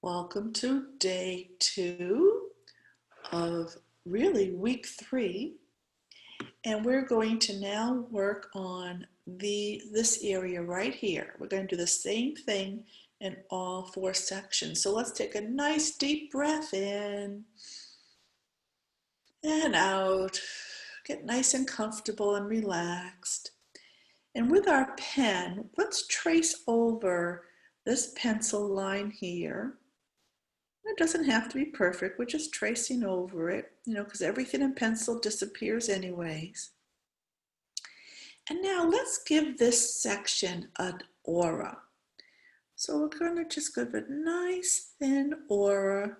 Welcome to day 2 of really week 3, and we're going to now work on this area right here. We're going to do the same thing in all 4 sections. So let's take a nice deep breath in and out. Get nice and comfortable and relaxed. And with our pen, let's trace over this pencil line here. It doesn't have to be perfect. We're just tracing over it, because everything in pencil disappears anyways. And now let's give this section an aura. So we're going to just give it a nice thin aura,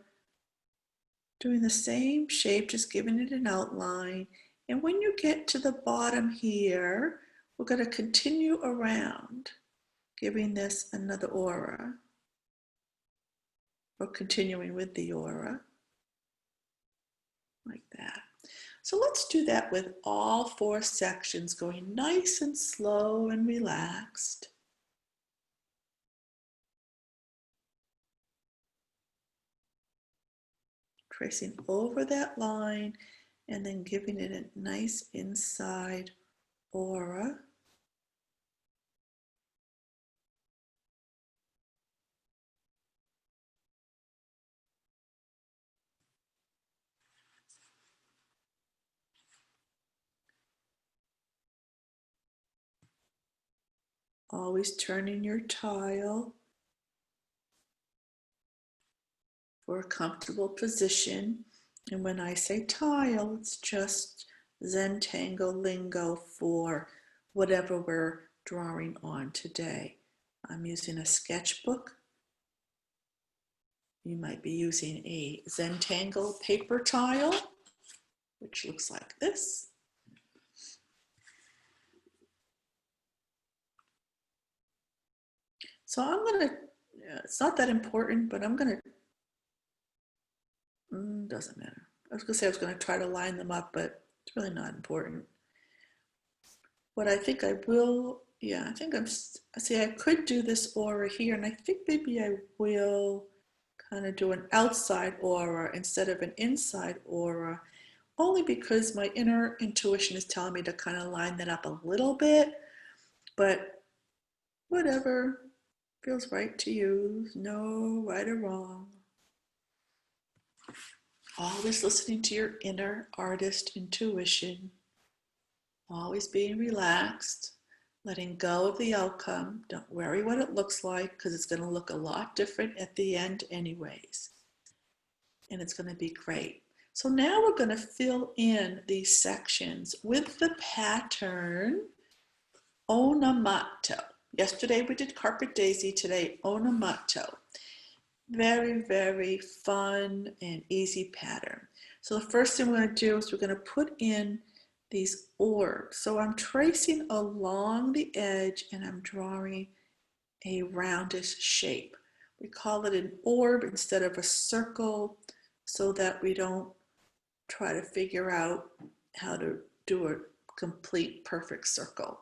doing the same shape, just giving it an outline. And when you get to the bottom here, we're going to continue around, giving this another aura. Or continuing with the aura, like that. So let's do that with all 4 sections, going nice and slow and relaxed. Tracing over that line and then giving it a nice inside aura. Always turning your tile for a comfortable position. And when I say tile, it's just ZenTangle lingo for whatever we're drawing on today. I'm using a sketchbook. You might be using a Zentangle paper tile, which looks like this. So I'm going to, it's not that important, but I'm going to, doesn't matter. I was going to say I was going to try to line them up, but it's really not important. What I think I will, I think I could do this aura here, and I think maybe I will kind of do an outside aura instead of an inside aura, only because my inner intuition is telling me to kind of line that up a little bit, but whatever feels right to you, no right or wrong. Always listening to your inner artist intuition, always being relaxed, letting go of the outcome. Don't worry what it looks like, because it's going to look a lot different at the end anyways. And it's going to be great. So now we're going to fill in these sections with the pattern Onamato. Yesterday we did Carpet Daisy, today Onamato. Very, very fun and easy pattern. So the first thing we're going to do is we're going to put in these orbs. So I'm tracing along the edge and I'm drawing a roundish shape. We call it an orb instead of a circle so that we don't try to figure out how to do a complete perfect circle.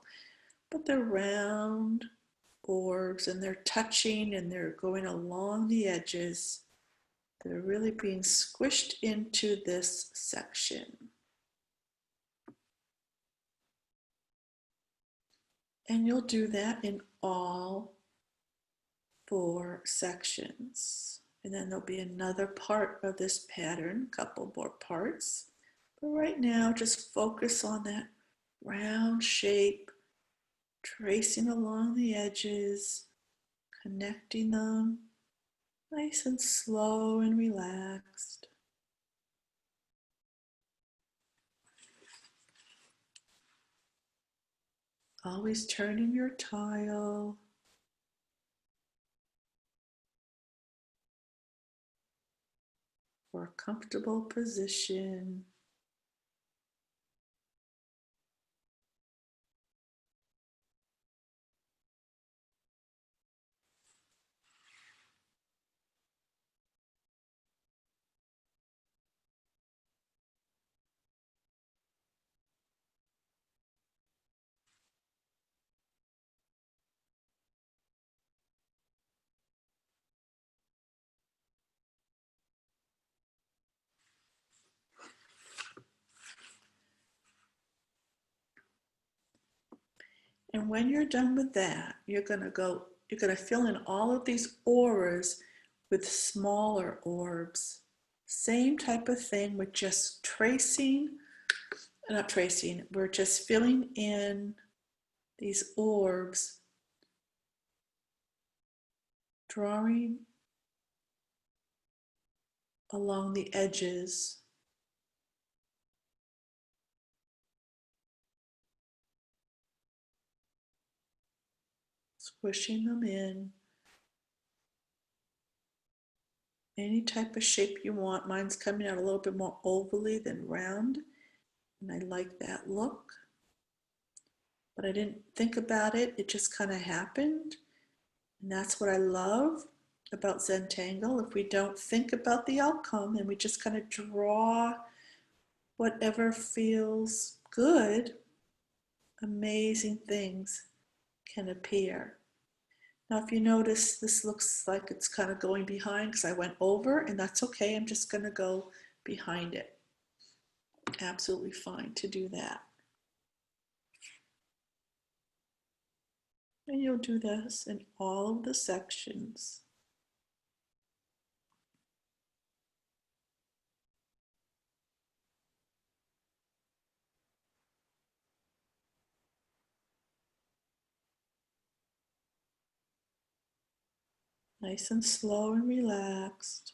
But they're round orbs and they're touching and they're going along the edges. They're really being squished into this section. And you'll do that in all 4 sections. And then there'll be another part of this pattern, a couple more parts. But right now, just focus on that round shape, tracing along the edges, connecting them, nice and slow and relaxed. Always turning your tile. For a comfortable position. And when you're done with that, you're going to fill in all of these auras with smaller orbs. Same type of thing, with just not tracing, we're just filling in these orbs, drawing along the edges, squishing them in. Any type of shape you want. Mine's coming out a little bit more ovally than round, and I like that look. But I didn't think about it, it just kind of happened. And that's what I love about ZenTangle. If we don't think about the outcome and we just kind of draw whatever feels good, amazing things can appear. Now, if you notice, this looks like it's kind of going behind because I went over, and that's okay. I'm just going to go behind it. Absolutely fine to do that. And you'll do this in all of the sections. Nice and slow and relaxed.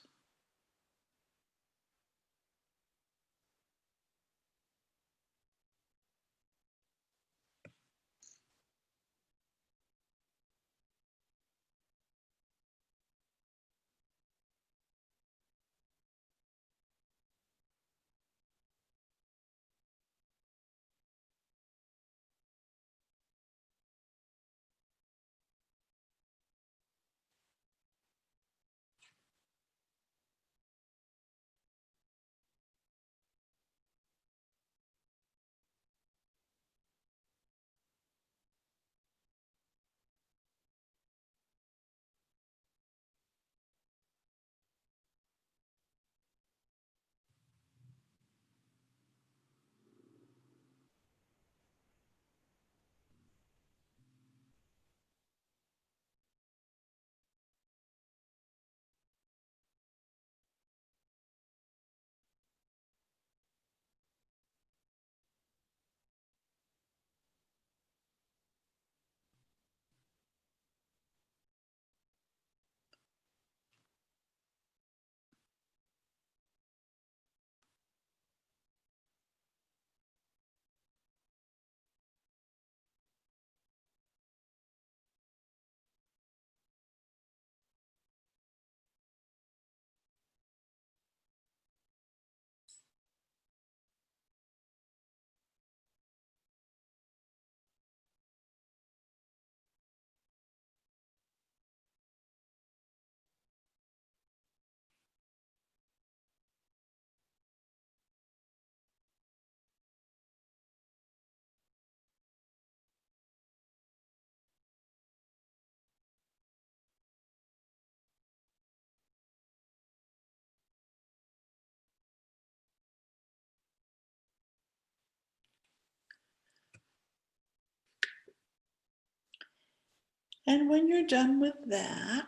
And when you're done with that,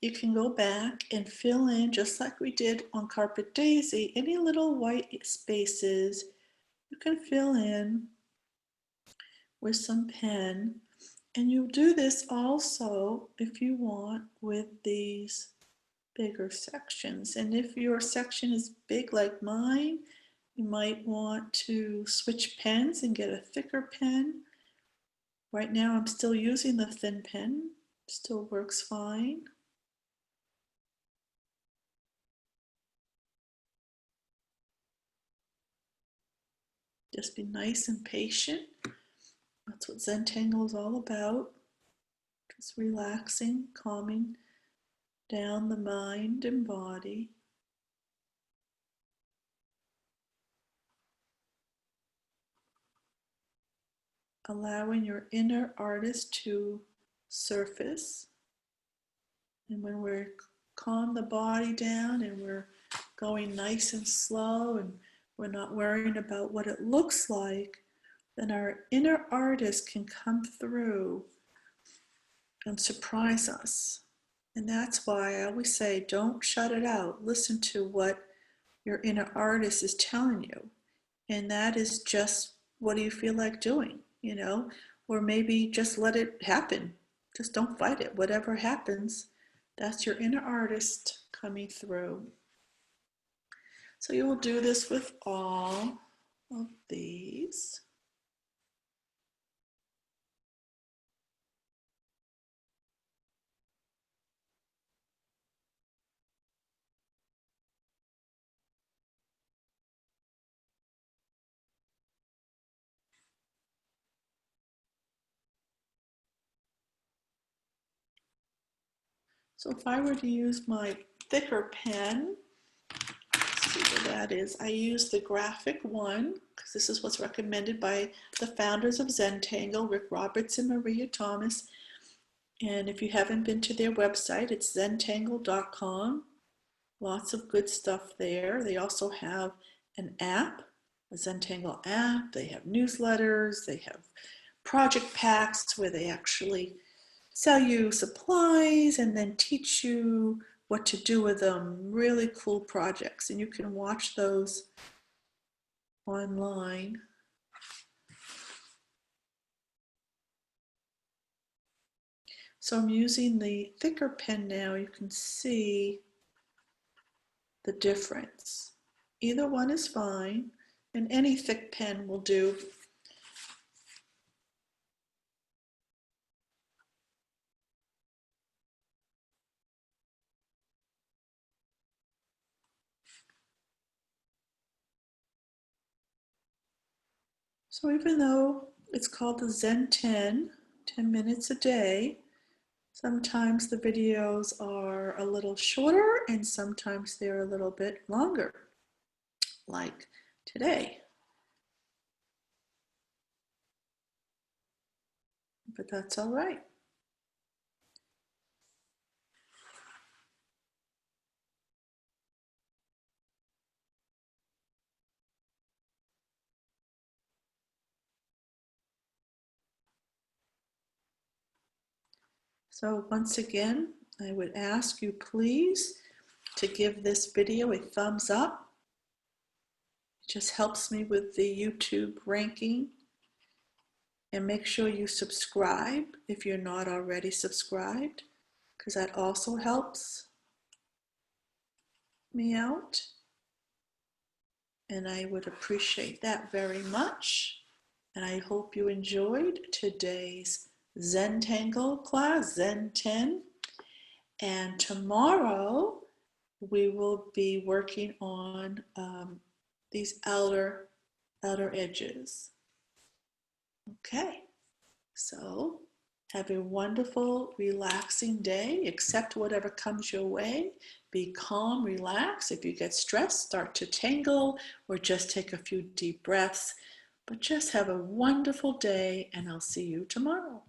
you can go back and fill in, just like we did on Carpet Daisy, any little white spaces you can fill in with some pen. And you do this also, if you want, with these bigger sections. And if your section is big like mine, you might want to switch pens and get a thicker pen. Right now I'm still using the thin pen, still works fine. Just be nice and patient. That's what ZenTangle is all about. Just relaxing, calming down the mind and body. Allowing your inner artist to surface. And when we're calm the body down and we're going nice and slow and we're not worrying about what it looks like, then our inner artist can come through and surprise us. And that's why I always say, don't shut it out. Listen to what your inner artist is telling you. And that is just, what do you feel like doing, you know? Or maybe just let it happen. Just don't fight it. Whatever happens, that's your inner artist coming through. So you will do this with all of these. So if I were to use my thicker pen, let's see what that is. I use the graphic one because this is what's recommended by the founders of ZenTangle, Rick Roberts and Maria Thomas. And if you haven't been to their website, it's zentangle.com. Lots of good stuff there. They also have an app, a ZenTangle app. They have newsletters. They have project packs where they actually sell you supplies and then teach you what to do with them. Really cool projects, and you can watch those online. So I'm using the thicker pen now. You can see the difference. Either one is fine, and any thick pen will do. So even though it's called the ZenTen, 10 minutes a day, sometimes the videos are a little shorter and sometimes they're a little bit longer, like today. But that's all right. So once again, I would ask you please to give this video a thumbs up. It just helps me with the YouTube ranking. And make sure you subscribe if you're not already subscribed, because that also helps me out. And I would appreciate that very much. And I hope you enjoyed today's ZenTangle class, ZenTen. And tomorrow we will be working on these outer edges. Okay, so have a wonderful, relaxing day. Accept whatever comes your way. Be calm, relax. If you get stressed, start to tangle or just take a few deep breaths. But just have a wonderful day, and I'll see you tomorrow.